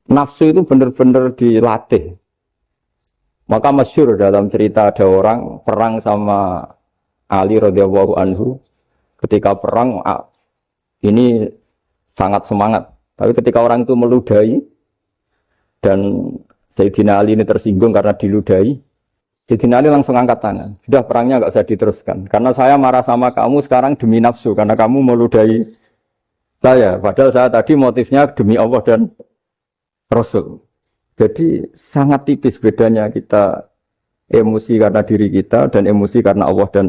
Nafsu itu benar-benar dilatih. Maka masyhur dalam cerita ada orang perang sama Ali radhiyallahu anhu. Ketika perang ini sangat semangat. Tapi ketika orang itu meludahi dan Sayyidina Ali ini tersinggung karena diludahi, Sayyidina Ali langsung angkat tangan. Sudah perangnya nggak usah diteruskan. Karena saya marah sama kamu sekarang demi nafsu. Karena kamu meludahi saya. Padahal saya tadi motifnya demi Allah dan Rasul. Jadi sangat tipis bedanya kita emosi karena diri kita dan emosi karena Allah dan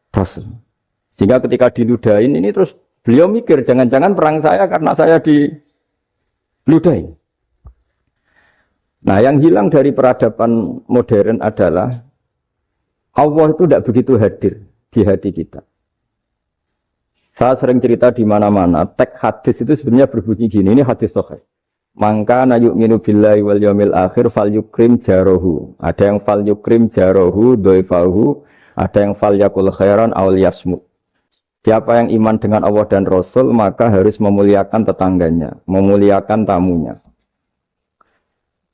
Rasul. Sehingga ketika diludahin ini terus beliau mikir jangan-jangan perang saya karena saya diludahi. Nah yang hilang dari peradaban modern adalah Allah itu tidak begitu hadir di hati kita. Saya sering cerita di mana-mana, teks hadis itu sebenarnya berbunyi gini, ini hadis sahih. Mangka na yu'minu billahi wal yaumil akhir fal yukrim jarohu. Ada yang fal yukrim jarohu doifahu, ada yang fal yakul khairan aw yasmut. Siapa yang iman dengan Allah dan Rasul maka harus memuliakan tetangganya, memuliakan tamunya.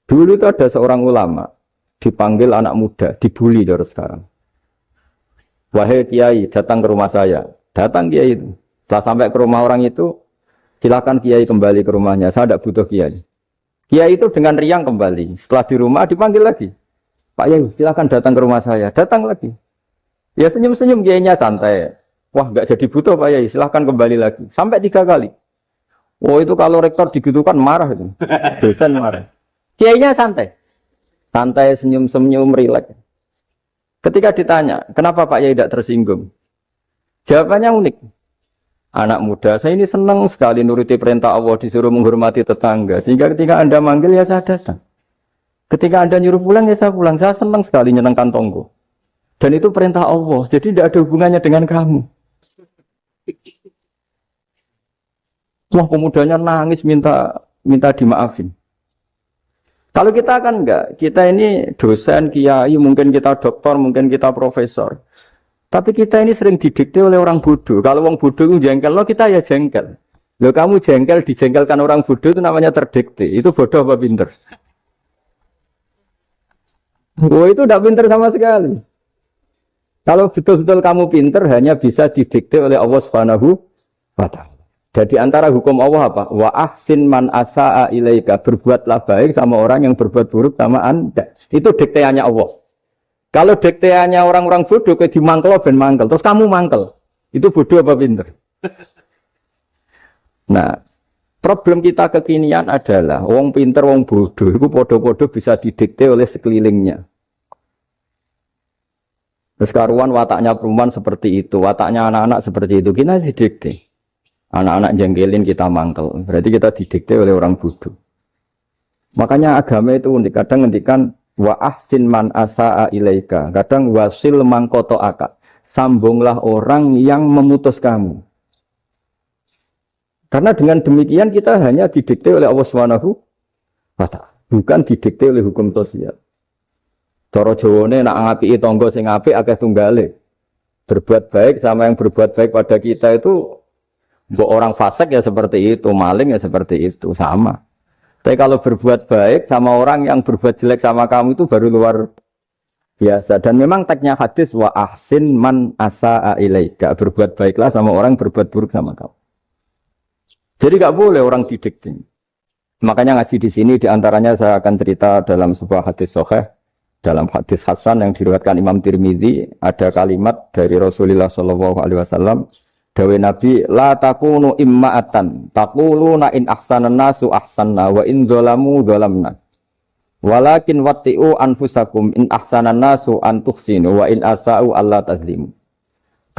Dulu itu ada seorang ulama dipanggil anak muda, dibully dari sekarang. Wahai kiai, datang ke rumah saya. Datang kiai itu. Setelah sampai ke rumah orang itu, silakan kiai kembali ke rumahnya. Saya tidak butuh kiai. Kiai itu dengan riang kembali. Setelah di rumah dipanggil lagi. Pak Yai, silakan datang ke rumah saya. Datang lagi. Ya senyum-senyum kiainya santai. Wah, nggak jadi butuh Pak Yai. Silakan kembali lagi. Sampai 3 kali. Oh itu kalau rektor digitukan marah itu. Dosen marah. Kiainya santai. Santai, senyum-senyum, rileks. Ketika ditanya, kenapa Pak Yai tidak tersinggung? Jawabannya unik. Anak muda, saya ini senang sekali nuruti perintah Allah, disuruh menghormati tetangga. Sehingga ketika Anda manggil, ya saya datang. Ketika Anda nyuruh pulang, ya saya pulang. Saya senang sekali nyenangkan tonggo. Dan itu perintah Allah, jadi tidak ada hubungannya dengan kamu. Wah, pemudanya nangis minta dimaafin. Kalau kita kan enggak, kita ini dosen, kiai, mungkin kita doktor, mungkin kita profesor. Tapi kita ini sering didikte oleh orang bodoh. Kalau orang bodoh itu jengkel, lo kita ya jengkel. Lo kamu jengkel, dijengkelkan orang bodoh itu namanya terdikte. Itu bodoh apa pinter? Oh itu tidak pinter sama sekali. Kalau betul-betul kamu pinter, hanya bisa didikte oleh Allah Subhanahu wa Ta'ala. Jadi antara hukum Allah apa? Wa ahsin man asa'a ilaika. Berbuatlah baik sama orang yang berbuat buruk sama Anda. Itu dikteannya Allah. Kalau dikteannya orang-orang bodoh, kayak dimangkel, ben mangkel. Terus kamu mangkel. Itu bodoh apa pinter? Nah, problem kita kekinian adalah wong pinter, wong bodoh. Itu bodoh-bodoh bisa didikte oleh sekelilingnya. Terus karuan wataknya perempuan seperti itu, wataknya anak-anak seperti itu. Kita didikte. Anak-anak jengkelin kita mangkel. Berarti kita didikte oleh orang bodoh. Makanya agama itu unik. Kadang ngendikan wa ahsin man asa'a ilaika. Kadang wasil man qata'aka. Sambunglah orang yang memutus kamu. Karena dengan demikian kita hanya didikte oleh Allah Subhanahu wa Ta'ala. Bukan didikte oleh hukum sosial. Cara Jawane nak ngapiki tangga sing apik akeh tunggale. Berbuat baik sama yang berbuat baik pada kita itu mbok orang fasik ya seperti itu, maling ya seperti itu, sama. Tapi kalau berbuat baik sama orang yang berbuat jelek sama kamu itu baru luar biasa. Dan memang teksnya hadis wa ahsin man asa'a ilaika. Berbuat baiklah sama orang berbuat buruk sama kamu. Jadi nggak boleh orang didikte. Makanya ngaji di sini diantaranya saya akan cerita dalam sebuah hadis sahih, dalam hadis hasan yang diriwayatkan Imam Tirmidzi ada kalimat dari Rasulullah SAW. Dawe Nabi, la takunu imma'atan, taquluna in ahsanan nasu ahsanna, wa in zolamu zolamna. Walakin watti'u anfusakum in ahsanan nasu antuhsinu, wa in asa'u Allah tazlimu.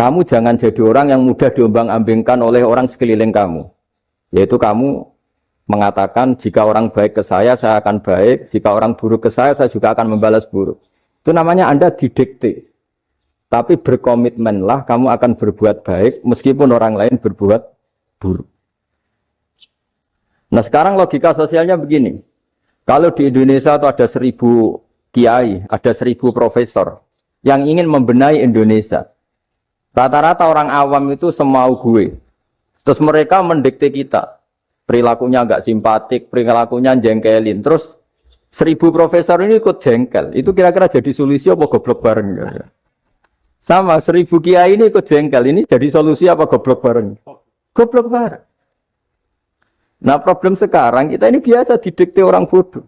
Kamu jangan jadi orang yang mudah diombang-ambingkan oleh orang sekeliling kamu. Yaitu kamu mengatakan, jika orang baik ke saya akan baik, jika orang buruk ke saya juga akan membalas buruk. Itu namanya Anda didikte. Tapi berkomitmenlah kamu akan berbuat baik meskipun orang lain berbuat buruk. Nah sekarang logika sosialnya begini. Kalau di Indonesia itu ada 1000 kiai, ada 1000 profesor yang ingin membenahi Indonesia. Rata-rata orang awam itu semau gue. Terus mereka mendikte kita. perilakunya nggak simpatik, perilakunya jengkelin. Terus 1000 profesor ini ikut jengkel. Itu kira-kira jadi solusi apa goblok bareng? Sama 1000 kiai ini ikut jengkel. Ini jadi solusi apa goblok bareng? Goblok bareng. Nah problem sekarang kita ini biasa didikte orang bodoh.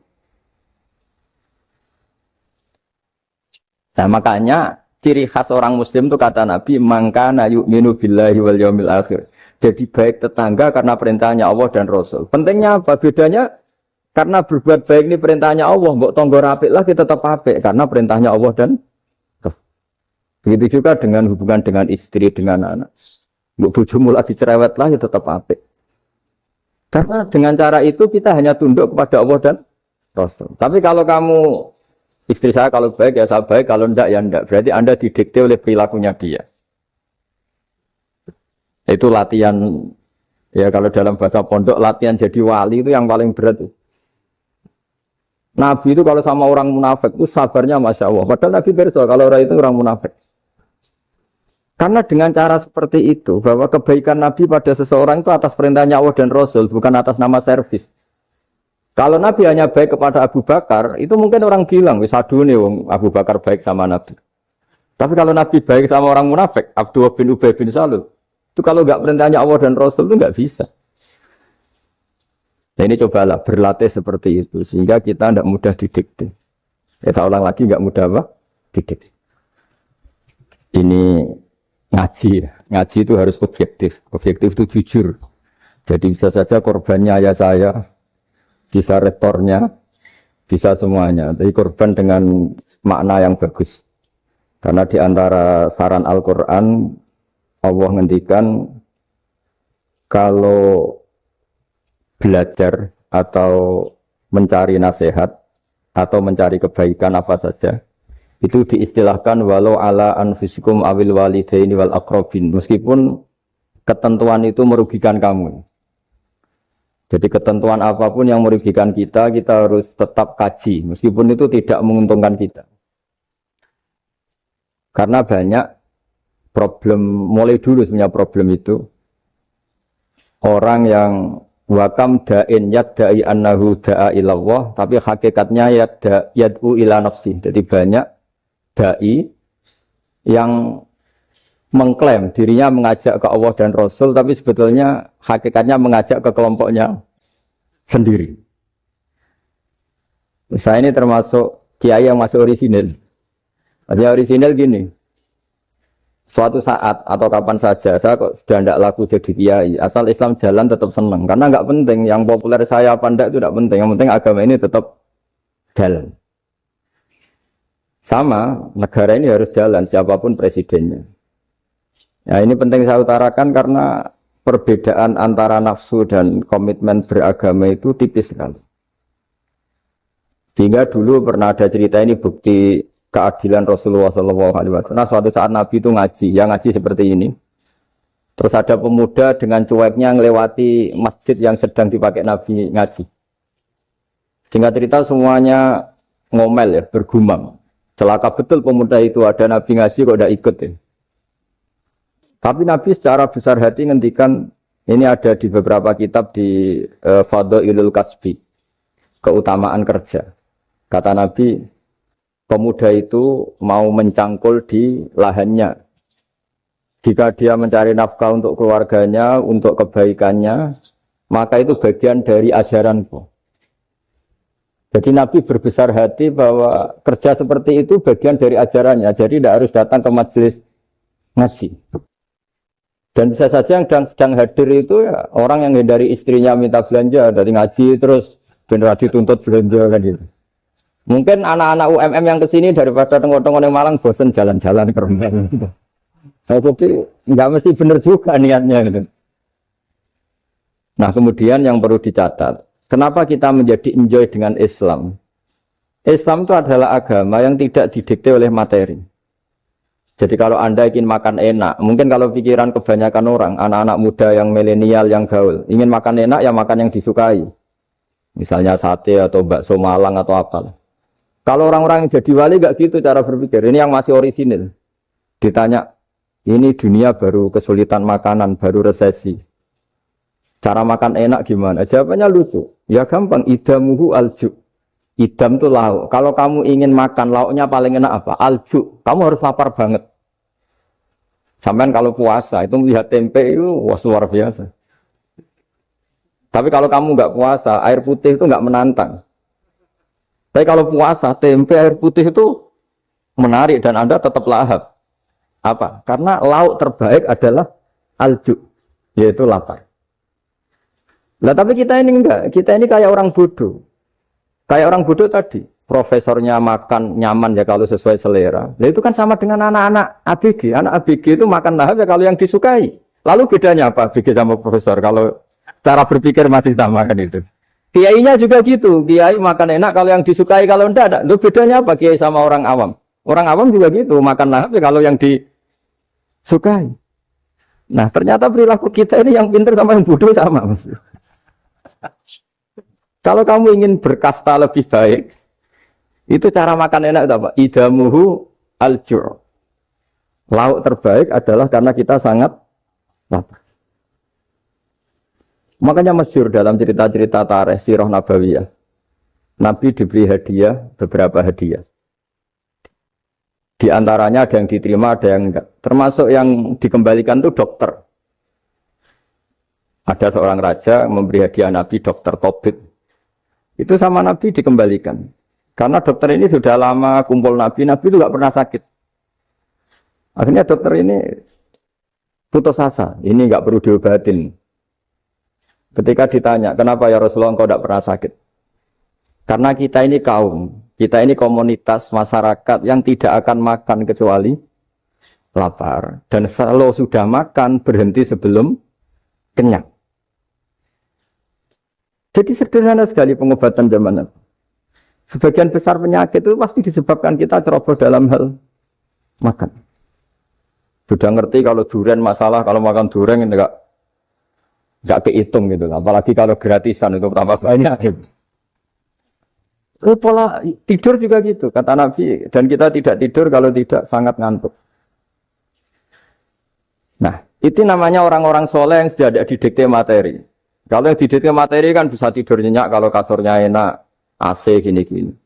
Nah makanya ciri khas orang muslim itu kata Nabi mangkana yu'minu billahi wal yaumil akhir. Jadi baik tetangga karena perintahnya Allah dan Rasul. Pentingnya apa? Bedanya karena berbuat baik ini perintahnya Allah, mbok tonggo apik lah kita tetap apik karena perintahnya Allah dan Rasul. Begitu juga dengan hubungan dengan istri, dengan anak. Mbok bojomu lagi cerewet lah ya tetap apik. Karena dengan cara itu kita hanya tunduk kepada Allah dan Rasul. Tapi kalau kamu istri saya kalau baik ya saya baik, kalau enggak ya enggak. Berarti Anda didikte oleh perilakunya dia. Itu latihan, ya kalau dalam bahasa pondok, latihan jadi wali itu yang paling berat. Nabi itu kalau sama orang munafik itu sabarnya Masya Allah. Padahal Nabi berso kalau orang itu orang munafik. Karena dengan cara seperti itu, bahwa kebaikan Nabi pada seseorang itu atas perintahnya Allah dan Rasul, bukan atas nama servis. Kalau Nabi hanya baik kepada Abu Bakar, itu mungkin orang bilang, wisadu nih Abu Bakar baik sama Nabi. Tapi kalau Nabi baik sama orang munafik, Abdullah bin Ubay bin Salul, itu kalau nggak perintahnya Allah dan Rasul itu nggak bisa. Nah ini cobalah berlatih seperti itu, sehingga kita tidak mudah didikte. Ya saya ulang lagi, nggak mudah apa? Didikte. Ini ngaji itu harus objektif itu jujur. Jadi bisa saja korbannya ayah saya, bisa rektornya, bisa semuanya. Tapi korban dengan makna yang bagus. Karena di antara saran Al-Quran, Allah ngendikan kalau belajar atau mencari nasihat atau mencari kebaikan apa saja, itu diistilahkan walau ala anfusikum awil walidaini wal aqrabin, meskipun ketentuan itu merugikan kamu. Jadi ketentuan apapun yang merugikan kita harus tetap kaji, meskipun itu tidak menguntungkan kita. Karena banyak problem, mulai dulu sebenarnya problem itu, orang yang wakam da'in yadda'i annahu da'a ilallah, tapi hakikatnya yad'u ila nafsi. Jadi banyak da'i yang mengklaim dirinya mengajak ke Allah dan Rasul, tapi sebetulnya hakikatnya mengajak ke kelompoknya sendiri. Saya ini termasuk kiai yang masih orisinil. Artinya orisinil gini, suatu saat atau kapan saja saya kok sudah tidak laku jadi kiai, asal Islam jalan tetap senang, karena nggak penting yang populer saya apa enggak itu tidak penting, yang penting agama ini tetap jalan. Sama, negara ini harus jalan, siapapun presidennya. Ya ini penting saya utarakan karena perbedaan antara nafsu dan komitmen beragama itu tipis sekali. Sehingga dulu pernah ada cerita ini bukti keadilan Rasulullah SAW. Nah suatu saat Nabi itu ngaji, yang ngaji seperti ini. Terus ada pemuda dengan cueknya ngelewati masjid yang sedang dipakai Nabi ngaji. Sehingga cerita semuanya ngomel ya, bergumam. Celaka betul pemuda itu, ada Nabi ngaji kok tidak ikut ya. Tapi Nabi secara besar hati ngendikan, ini ada di beberapa kitab di Fadhailul Kasbi, keutamaan kerja. Kata Nabi, pemuda itu mau mencangkul di lahannya. Jika dia mencari nafkah untuk keluarganya, untuk kebaikannya, maka itu bagian dari ajaranku. Jadi Nabi berbesar hati bahwa kerja seperti itu bagian dari ajarannya. Jadi tidak harus datang ke majelis ngaji. Dan bisa saja yang sedang hadir itu ya orang yang dari istrinya minta belanja, dari ngaji terus benar dituntut belanja kan gitu. Mungkin anak-anak UMM yang kesini daripada tengok-tengok yang Malang bosan jalan-jalan ke rumah. Nah, jadi nggak mesti benar juga niatnya gitu. Nah kemudian yang perlu dicatat, kenapa kita menjadi enjoy dengan Islam? Islam itu adalah agama yang tidak didikte oleh materi. Jadi kalau Anda ingin makan enak, mungkin kalau pikiran kebanyakan orang, anak-anak muda yang milenial, yang gaul, ingin makan enak, ya makan yang disukai. Misalnya sate atau bakso Malang atau apa. Kalau orang-orang yang jadi wali gak gitu cara berpikir. Ini yang masih orisinil. Ditanya, ini dunia baru kesulitan makanan, baru resesi. Cara makan enak gimana? Jawabannya lucu. Ya gampang, idamuhu alju. Idam itu lauk. Kalau kamu ingin makan lauknya paling enak apa? Alju. Kamu harus lapar banget. Sampai kalau puasa itu melihat tempe itu wah luar biasa. Tapi kalau kamu nggak puasa, air putih itu nggak menantang. Tapi kalau puasa, tempe air putih itu menarik dan Anda tetap lahap. Apa? Karena lauk terbaik adalah alju, yaitu lapar. Nah tapi kita ini enggak, kita ini kayak orang bodoh. Kayak orang bodoh tadi, profesornya makan nyaman ya kalau sesuai selera. Nah itu kan sama dengan anak-anak ABG. Anak ABG itu makan lahap ya kalau yang disukai. Lalu bedanya apa ABG sama profesor? Kalau cara berpikir masih sama kan itu. Kiainya juga gitu, kiai makan enak kalau yang disukai, kalau enggak ada. Itu bedanya apa kiai sama orang awam? Orang awam juga gitu, makan lahap ya kalau yang disukai. Nah ternyata perilaku kita ini yang pintar sama yang bodoh sama mas. Kalau kamu ingin berkasta lebih baik, itu cara makan enak itu apa? Idamuhu al-ju'. Lauk terbaik adalah karena kita sangat lapar. Makanya masyhur dalam cerita-cerita tarikh sirah nabawiyah. Nabi diberi hadiah, beberapa hadiah. Di antaranya ada yang diterima, ada yang enggak. Termasuk yang dikembalikan itu dokter. Ada seorang raja memberi hadiah Nabi dokter Tobit. Itu sama Nabi dikembalikan. Karena dokter ini sudah lama kumpul Nabi itu nggak pernah sakit. Akhirnya dokter ini putus asa, ini nggak perlu diobatin. Ketika ditanya, kenapa ya Rasulullah engkau tidak pernah sakit? Karena kita ini kaum, kita ini komunitas masyarakat yang tidak akan makan kecuali lapar. Dan kalau sudah makan, berhenti sebelum kenyang. Jadi sederhana sekali pengobatan zaman Nabi. Sebagian besar penyakit itu pasti disebabkan kita ceroboh dalam hal makan. Sudah ngerti kalau durian masalah, kalau makan durian enggak kehitung gitu. Apalagi kalau gratisan itu tambah banyak. Gitu. Pola tidur juga gitu, kata Nabi. Dan kita tidak tidur kalau tidak sangat ngantuk. Nah, itu namanya orang-orang soleh yang sudah ada didikte materi. Kalau yang didikte materi kan bisa tidur nyenyak kalau kasurnya enak, AC gini-gini.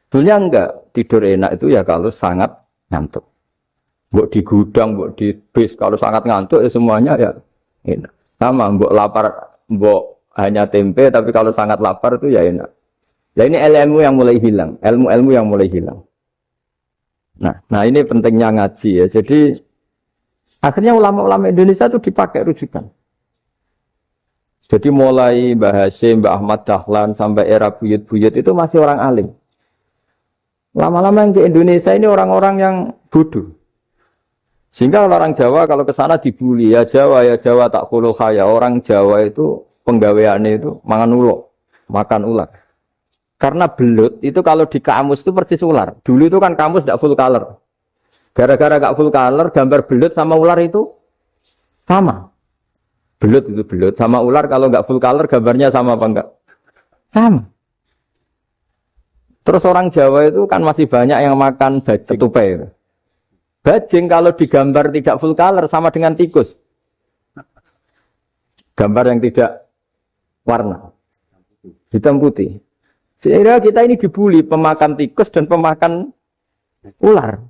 Sebenarnya enggak, tidur enak itu ya kalau sangat ngantuk. Mbok di gudang, mbok di bis, kalau sangat ngantuk ya semuanya ya enak. Sama, mbok lapar, mbok hanya tempe, tapi kalau sangat lapar itu ya enak. Ya ini ilmu yang mulai hilang, ilmu-ilmu yang mulai hilang. Nah ini pentingnya ngaji ya. Jadi akhirnya ulama-ulama Indonesia itu dipakai rujukan. Jadi mulai Mbah Hasyim, Mbah Ahmad Dahlan sampai era buyut-buyut itu masih orang alim. Lama-lama yang di Indonesia ini orang-orang yang bodoh. Sehingga orang Jawa kalau ke sana dibully, ya Jawa tak kuluh kaya. Orang Jawa itu penggaweannya itu mangan ulo, makan ular. Karena belut itu kalau di kamus itu persis ular. Dulu itu kan kamus tidak full color. Gara-gara gak full color, gambar belut sama ular itu sama. Belut itu belut sama ular kalau nggak full color gambarnya sama apa enggak? Sama. Terus orang Jawa itu kan masih banyak yang makan bajing tupai. Bajing kalau digambar tidak full color sama dengan tikus. Gambar yang tidak warna hitam putih. Sehingga kita ini dibully pemakan tikus dan pemakan ular.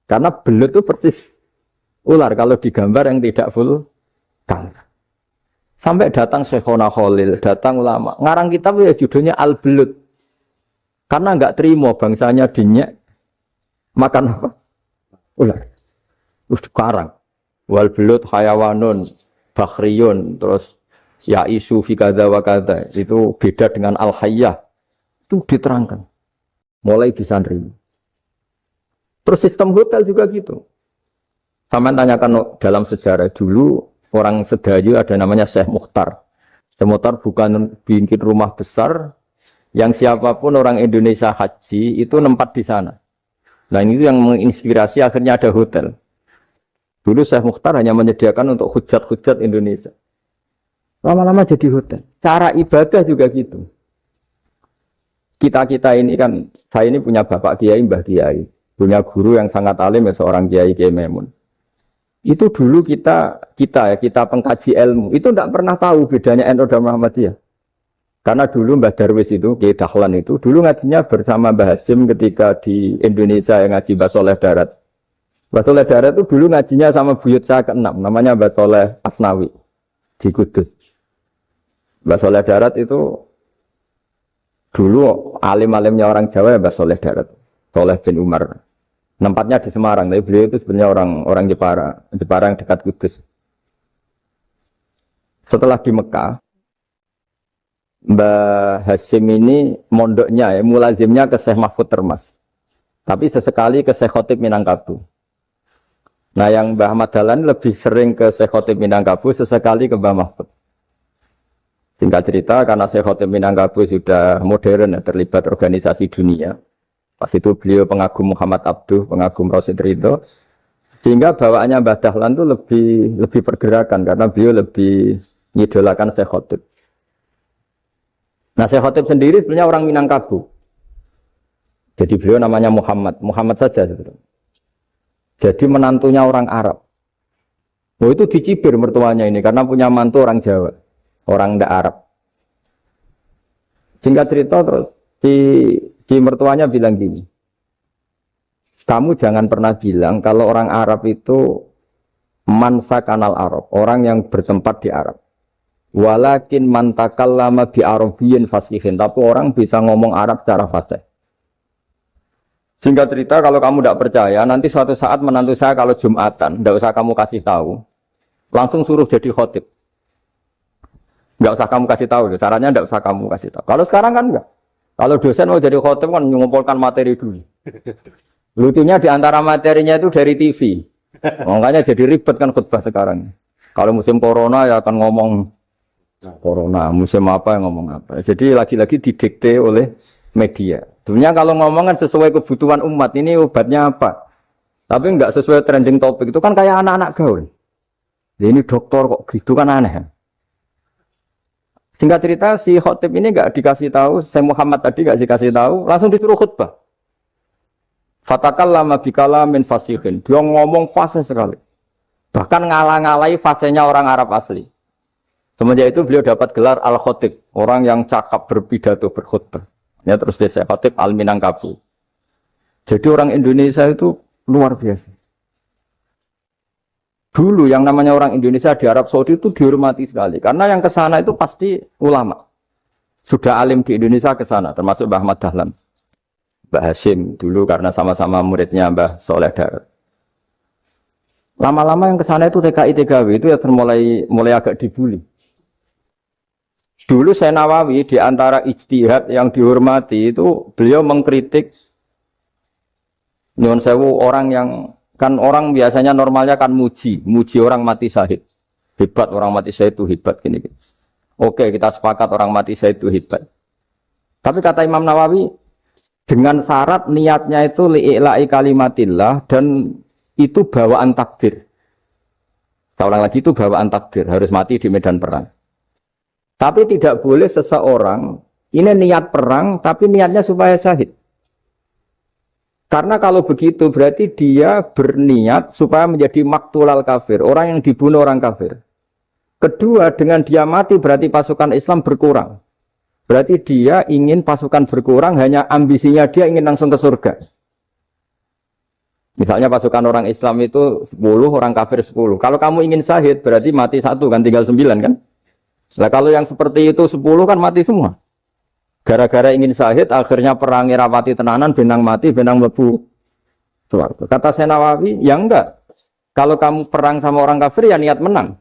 Karena belut itu persis ular kalau digambar yang tidak full color. Sampai datang Syekhona Khalil, datang ulama. Ngarang kitab ya judulnya Al-Belut. Karena enggak terima bangsanya dinyek makan apa? Ular. Karang. Wal belut hayawanun bakhriyun terus ya isu fi kadza wa kadza. Itu beda dengan al-hayyah. Itu diterangkan. Mulai bisa nerima. Terus sistem hotel juga gitu. Sama tanyakan dalam sejarah dulu orang Sedayu ada namanya Syekh Mukhtar. Syekh Mukhtar bukan bikin rumah besar yang siapapun orang Indonesia haji itu nempat di sana. Nah ini yang menginspirasi akhirnya ada hotel. Dulu Syekh Mukhtar hanya menyediakan untuk hujat-hujat Indonesia. Lama-lama jadi hotel. Cara ibadah juga gitu. Kita-kita ini kan, saya ini punya bapak kiai, mbah kiai. Punya guru yang sangat alim ya seorang kiai Kiai Memun. Itu dulu kita pengkaji ilmu itu tidak pernah tahu bedanya NU dan Muhammadiyah. Karena dulu Mbah Darwis itu, Kiai Dahlan itu, dulu ngajinya bersama Mbah Hasim ketika di Indonesia yang ngaji Mbah Soleh Darat. Mbah Soleh Darat itu dulu ngajinya sama buyut saya ke-6, namanya Mbah Soleh Asnawi di Kudus. Mbah Soleh Darat itu dulu alim-alimnya orang Jawa ya Mbah Soleh Darat, Soleh bin Umar. Tempatnya di Semarang, tapi beliau itu sebenarnya orang Jepara yang dekat Kudus. Setelah di Mekah, Mbah Hasyim ini mondoknya mulazimnya ke Syekh Mahfud Termas. Tapi sesekali ke Syekh Khotib Minangkabau. Nah yang Mbah Ahmad Dahlan lebih sering ke Syekh Khotib Minangkabau, sesekali ke Mbah Mahfud. Singkat cerita, karena Syekh Khotib Minangkabau sudah modern, terlibat organisasi dunia. Pas itu beliau pengagum Muhammad Abduh, pengagum Rasid Ridho. Sehingga bawaannya Mbah Dahlan itu lebih pergerakan, karena beliau lebih mengidolakan Syekh Khotib. Nah Syekh Khotib sendiri sebenarnya orang Minangkabau. Jadi beliau namanya Muhammad saja sebetulnya. Jadi menantunya orang Arab. Oh itu dicibir mertuanya ini, karena punya mantu orang Jawa. Orang ndak Arab. Singkat cerita terus di mertuanya bilang gini, kamu jangan pernah bilang kalau orang Arab itu mansa kanal Arab, orang yang bertempat di Arab. Walakin mantakallama bi Arabiyyin fasihin, tapi orang bisa ngomong Arab secara fasih. Singkat cerita, kalau kamu tidak percaya, nanti suatu saat menantu saya kalau Jumatan, tidak usah kamu kasih tahu, langsung suruh jadi khotib. Nggak usah kamu kasih tahu, sarannya nggak usah kamu kasih tahu. Kalau sekarang kan enggak. Kalau dosen mau jadi khotib kan mengumpulkan materi dulu. Lucunya di antara materinya itu dari TV. Makanya jadi ribet kan khutbah sekarang. Kalau musim corona ya akan ngomong corona, musim apa yang ngomong apa. Jadi lagi-lagi didikte oleh media. Sebenarnya kalau ngomong kan sesuai kebutuhan umat, ini obatnya apa. Tapi enggak sesuai trending topik, itu kan kayak anak-anak gaul. Ini dokter kok gitu kan aneh. Singkat cerita si khotib ini enggak dikasih tahu, Syekh Muhammad tadi enggak dikasih tahu, langsung disuruh khutbah. Fatakallama bikalamin fasihin. Dia ngomong fasih sekali. Bahkan ngalah-ngalahi fasihnya orang Arab asli. Semenjak itu beliau dapat gelar Al-Khotib, orang yang cakap berpidato berkhutbah. Ya terus dia Syekh Khotib Al-Minangkabau. Jadi orang Indonesia itu luar biasa. Dulu yang namanya orang Indonesia di Arab Saudi itu dihormati sekali. Karena yang ke sana itu pasti ulama. Sudah alim di Indonesia ke sana, termasuk Mbah Ahmad Dahlan. Mbah Hasyim dulu karena sama-sama muridnya Mbah Soleh Darat. Lama-lama yang ke sana itu TKI TKW itu ya mulai agak dibully. Dulu Syekh Nawawi di antara ijtihad yang dihormati itu beliau mengkritik nyuwun sewu orang yang kan orang biasanya normalnya kan muji orang mati syahid. Hebat orang mati syahid itu hebat gini. Oke, kita sepakat orang mati syahid itu hebat. Tapi kata Imam Nawawi dengan syarat niatnya itu li'ila'i kalimatillah dan itu bawaan takdir. Saya ulang lagi itu bawaan takdir, harus mati di medan perang. Tapi tidak boleh seseorang ini niat perang tapi niatnya supaya syahid. Karena kalau begitu berarti dia berniat supaya menjadi maktulal kafir, orang yang dibunuh orang kafir. Kedua, dengan dia mati berarti pasukan Islam berkurang. Berarti dia ingin pasukan berkurang, hanya ambisinya dia ingin langsung ke surga. Misalnya pasukan orang Islam itu 10, orang kafir 10. Kalau kamu ingin syahid berarti mati 1 kan, tinggal 9 kan. Nah kalau yang seperti itu 10 kan mati semua. Gara-gara ingin syahid, akhirnya perangnya rapati tenanan, benang mati, benang lebu. Kata Syekh Nawawi, ya enggak. Kalau kamu perang sama orang kafir, ya niat menang.